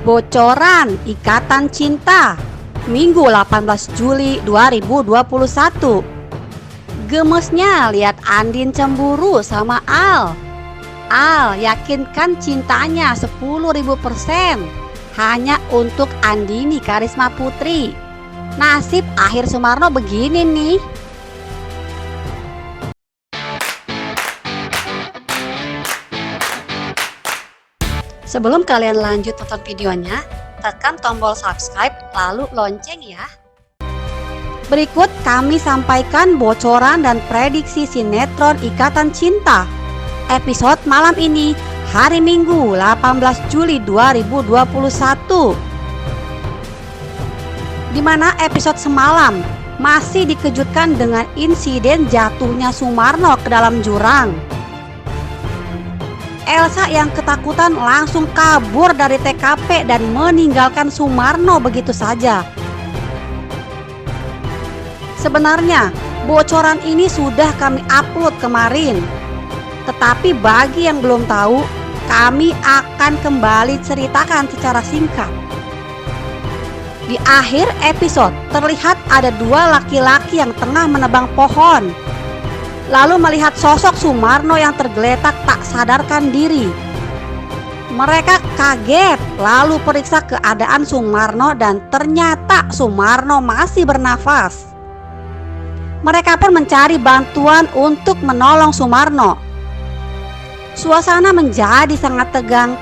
Bocoran Ikatan Cinta, Minggu 18 Juli 2021. Gemesnya lihat Andin cemburu sama Al. Al yakinkan cintanya 10.000% hanya untuk Andini Karisma Putri. Nasib akhir Sumarno begini nih. Sebelum kalian lanjut tonton videonya, tekan tombol subscribe lalu lonceng ya. Berikut kami sampaikan bocoran dan prediksi sinetron Ikatan Cinta episode malam ini, hari Minggu 18 Juli 2021. Di mana episode semalam masih dikejutkan dengan insiden jatuhnya Sumarno ke dalam jurang. Elsa yang ketakutan langsung kabur dari TKP dan meninggalkan Sumarno begitu saja. Sebenarnya bocoran ini sudah kami upload kemarin, tetapi bagi yang belum tahu, kami akan kembali ceritakan secara singkat. Di akhir episode terlihat ada dua laki-laki yang tengah menebang pohon, lalu melihat sosok Sumarno yang tergeletak tak sadarkan diri. Mereka kaget lalu periksa keadaan Sumarno dan ternyata Sumarno masih bernafas. Mereka pun mencari bantuan untuk menolong Sumarno. Suasana menjadi sangat tegang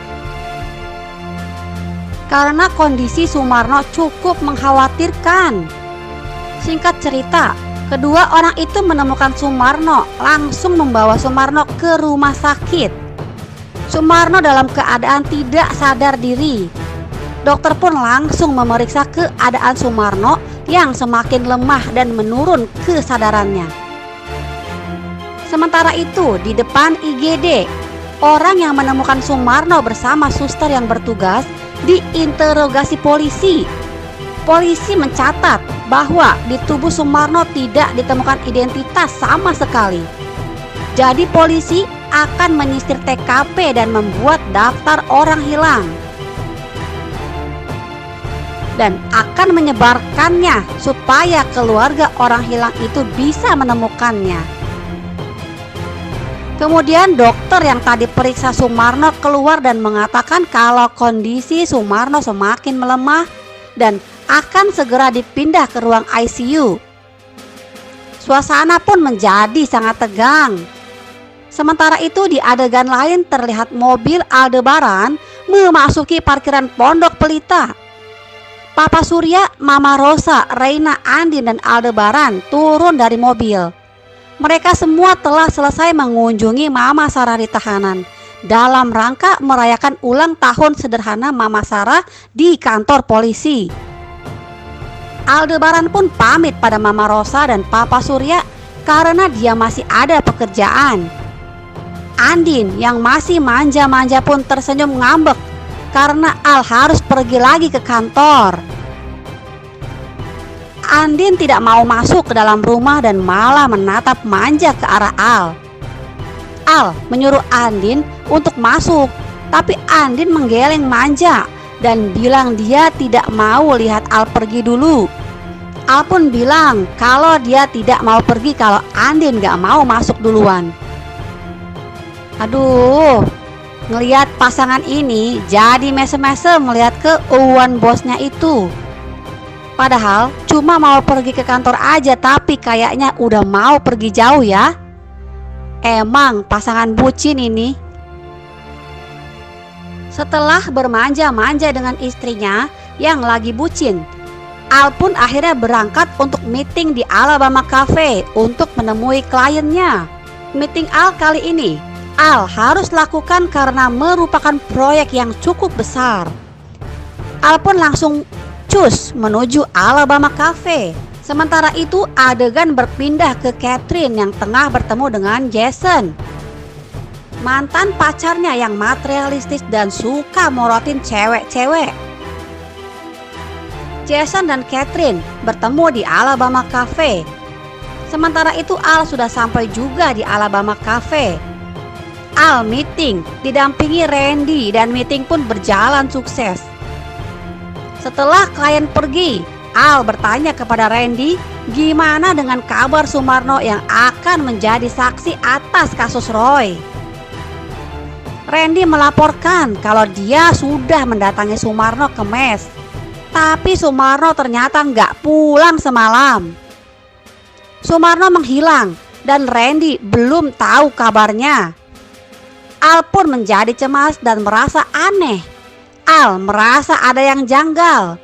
karena kondisi Sumarno cukup mengkhawatirkan. Singkat cerita, kedua orang itu menemukan Sumarno, langsung membawa Sumarno ke rumah sakit. Sumarno dalam keadaan tidak sadar diri. Dokter pun langsung memeriksa keadaan Sumarno yang semakin lemah dan menurun kesadarannya. Sementara itu, di depan IGD, orang yang menemukan Sumarno bersama suster yang bertugas diinterogasi polisi. Polisi mencatat bahwa di tubuh Sumarno tidak ditemukan identitas sama sekali. Jadi polisi akan menyisir TKP dan membuat daftar orang hilang dan akan menyebarkannya supaya keluarga orang hilang itu bisa menemukannya. Kemudian dokter yang tadi periksa Sumarno keluar dan mengatakan kalau kondisi Sumarno semakin melemah dan akan segera dipindah ke ruang ICU. Suasana pun menjadi sangat tegang. Sementara itu di adegan lain terlihat mobil Aldebaran memasuki parkiran Pondok Pelita. Papa Surya, Mama Rosa, Reina, Andin dan Aldebaran turun dari mobil. Mereka semua telah selesai mengunjungi Mama Sarah di tahanan dalam rangka merayakan ulang tahun sederhana Mama Sarah di kantor polisi. Aldebaran pun pamit pada Mama Rosa dan Papa Surya karena dia masih ada pekerjaan. Andin yang masih manja-manja pun tersenyum ngambek karena Al harus pergi lagi ke kantor. Andin tidak mau masuk ke dalam rumah dan malah menatap manja ke arah Al. Al menyuruh Andin untuk masuk, tapi Andin menggeleng manja dan bilang dia tidak mau lihat Al pergi dulu. Al pun bilang kalau dia tidak mau pergi kalau Andin gak mau masuk duluan. Aduh, ngelihat pasangan ini jadi mesem-mesem melihat keuuan bosnya itu. Padahal cuma mau pergi ke kantor aja, tapi kayaknya udah mau pergi jauh ya. Emang pasangan bucin ini. Setelah bermanja-manja dengan istrinya yang lagi bucin, Al pun akhirnya berangkat untuk meeting di Alabama Cafe untuk menemui kliennya. Meeting Al kali ini Al harus lakukan karena merupakan proyek yang cukup besar. Al pun langsung cus menuju Alabama Cafe. Sementara itu adegan berpindah ke Catherine yang tengah bertemu dengan Jason, mantan pacarnya yang materialistis dan suka morotin cewek-cewek. Jason dan Catherine bertemu di Alabama Cafe. Sementara itu Al sudah sampai juga di Alabama Cafe. Al meeting didampingi Randy dan meeting pun berjalan sukses. Setelah klien pergi, Al bertanya kepada Randy gimana dengan kabar Sumarno yang akan menjadi saksi atas kasus Roy. Randy melaporkan kalau dia sudah mendatangi Sumarno ke mes, tapi Sumarno ternyata nggak pulang semalam. Sumarno menghilang dan Randy belum tahu kabarnya. Al pun menjadi cemas dan merasa aneh. Al merasa ada yang janggal.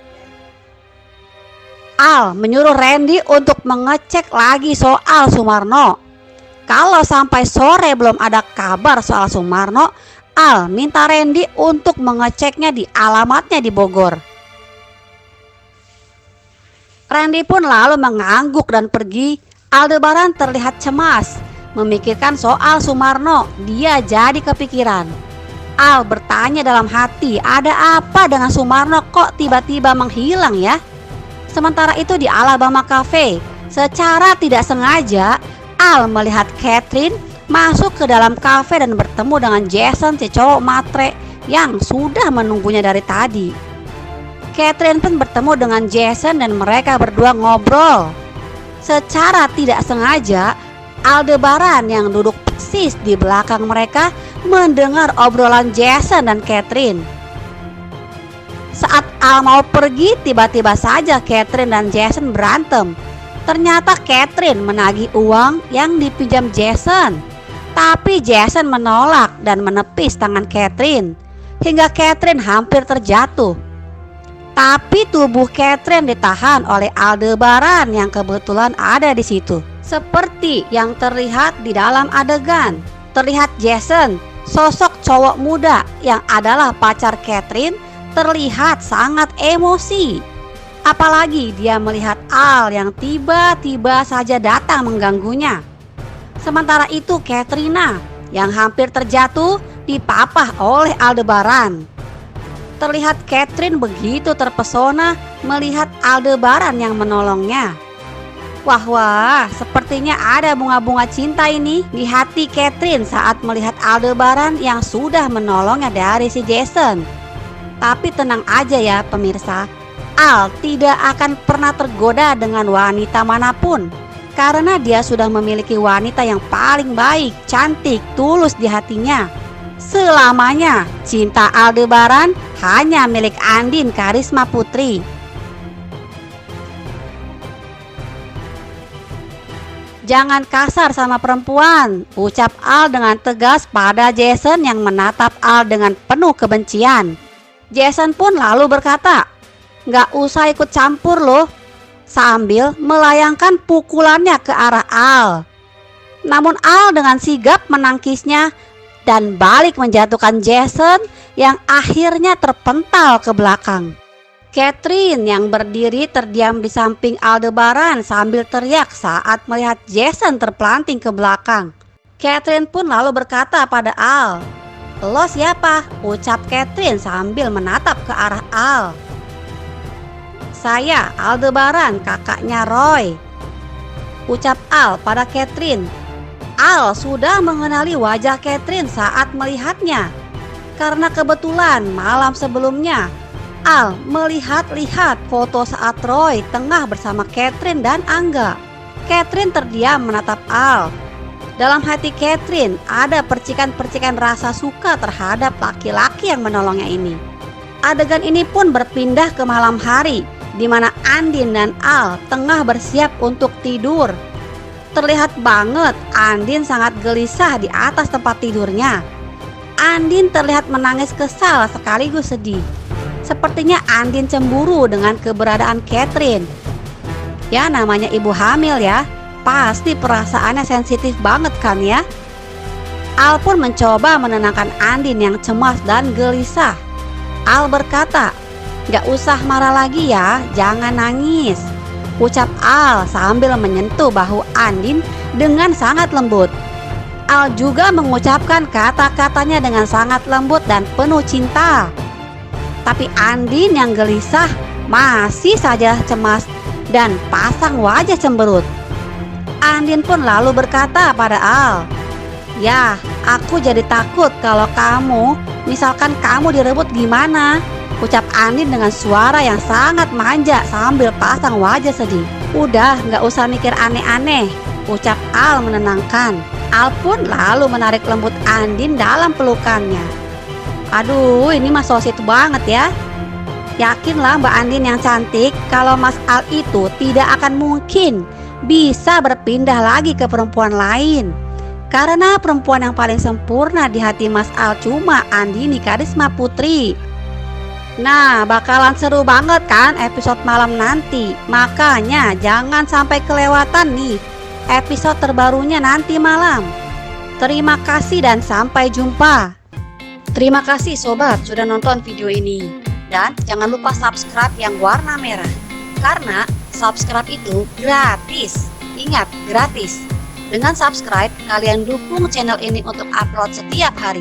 Al menyuruh Randy untuk mengecek lagi soal Sumarno. Kalau sampai sore belum ada kabar soal Sumarno, Al minta Randy untuk mengeceknya di alamatnya di Bogor. Randy pun lalu mengangguk dan pergi. Aldebaran terlihat cemas, memikirkan soal Sumarno. Dia jadi kepikiran. Al bertanya dalam hati, ada apa dengan Sumarno kok tiba-tiba menghilang ya? Sementara itu di Alabama Cafe, secara tidak sengaja Al melihat Catherine masuk ke dalam kafe dan bertemu dengan Jason, si cowok matre yang sudah menunggunya dari tadi. Catherine pun bertemu dengan Jason dan mereka berdua ngobrol. Secara tidak sengaja, Aldebaran yang duduk persis di belakang mereka mendengar obrolan Jason dan Catherine. Saat Al mau pergi, tiba-tiba saja Catherine dan Jason berantem. Ternyata Catherine menagih uang yang dipinjam Jason, tapi Jason menolak dan menepis tangan Catherine hingga Catherine hampir terjatuh. Tapi tubuh Catherine ditahan oleh Aldebaran yang kebetulan ada di situ. Seperti yang terlihat di dalam adegan, terlihat Jason, sosok cowok muda yang adalah pacar Catherine, terlihat sangat emosi. Apalagi dia melihat Al yang tiba-tiba saja datang mengganggunya. Sementara itu Katrina yang hampir terjatuh dipapah oleh Aldebaran. Terlihat Catherine begitu terpesona melihat Aldebaran yang menolongnya. Wah, sepertinya ada bunga-bunga cinta ini di hati Catherine saat melihat Aldebaran yang sudah menolongnya dari si Jason. Tapi tenang aja ya pemirsa, Al tidak akan pernah tergoda dengan wanita manapun, karena dia sudah memiliki wanita yang paling baik, cantik, tulus di hatinya. Selamanya cinta Aldebaran hanya milik Andin Karisma Putri. Jangan kasar sama perempuan, ucap Al dengan tegas pada Jason yang menatap Al dengan penuh kebencian. Jason pun lalu berkata, "Gak usah ikut campur loh," sambil melayangkan pukulannya ke arah Al. Namun Al dengan sigap menangkisnya dan balik menjatuhkan Jason yang akhirnya terpental ke belakang. Catherine yang berdiri terdiam di samping Aldebaran sambil teriak saat melihat Jason terpelanting ke belakang. Catherine pun lalu berkata pada Al, "Lo siapa?" ucap Catherine sambil menatap ke arah Al. "Saya Aldebaran, kakaknya Roy," ucap Al pada Catherine. Al sudah mengenali wajah Catherine saat melihatnya, karena kebetulan malam sebelumnya Al melihat-lihat foto saat Roy tengah bersama Catherine dan Angga. Catherine terdiam menatap Al. Dalam hati Catherine ada percikan-percikan rasa suka terhadap laki-laki yang menolongnya ini. Adegan ini pun berpindah ke malam hari, di mana Andin dan Al tengah bersiap untuk tidur. Terlihat banget Andin sangat gelisah di atas tempat tidurnya. Andin terlihat menangis kesal sekaligus sedih. Sepertinya Andin cemburu dengan keberadaan Catherine. Ya namanya ibu hamil ya, pasti perasaannya sensitif banget kan ya. Al pun mencoba menenangkan Andin yang cemas dan gelisah. Al berkata, "Gak usah marah lagi ya, jangan nangis," ucap Al sambil menyentuh bahu Andin dengan sangat lembut. Al juga mengucapkan kata-katanya dengan sangat lembut dan penuh cinta. Tapi Andin yang gelisah masih saja cemas dan pasang wajah cemberut. Andin pun lalu berkata pada Al, "Ya, aku jadi takut kalau misalkan kamu direbut gimana?" ucap Andin dengan suara yang sangat manja sambil pasang wajah sedih. Udah, gak usah mikir aneh-aneh, ucap Al menenangkan. Al pun lalu menarik lembut Andin dalam pelukannya. Aduh, ini mah so sweet banget ya. Yakinlah Mbak Andin yang cantik, kalau Mas Al itu tidak akan mungkin bisa berpindah lagi ke perempuan lain. Karena perempuan yang paling sempurna di hati Mas Al cuma Andini Karisma Putri. Nah, bakalan seru banget kan episode malam nanti. Makanya jangan sampai kelewatan nih episode terbarunya nanti malam. Terima kasih dan sampai jumpa. Terima kasih sobat sudah nonton video ini. Dan jangan lupa subscribe yang warna merah, karena subscribe itu gratis. Ingat, gratis. Dengan subscribe, kalian dukung channel ini untuk upload setiap hari.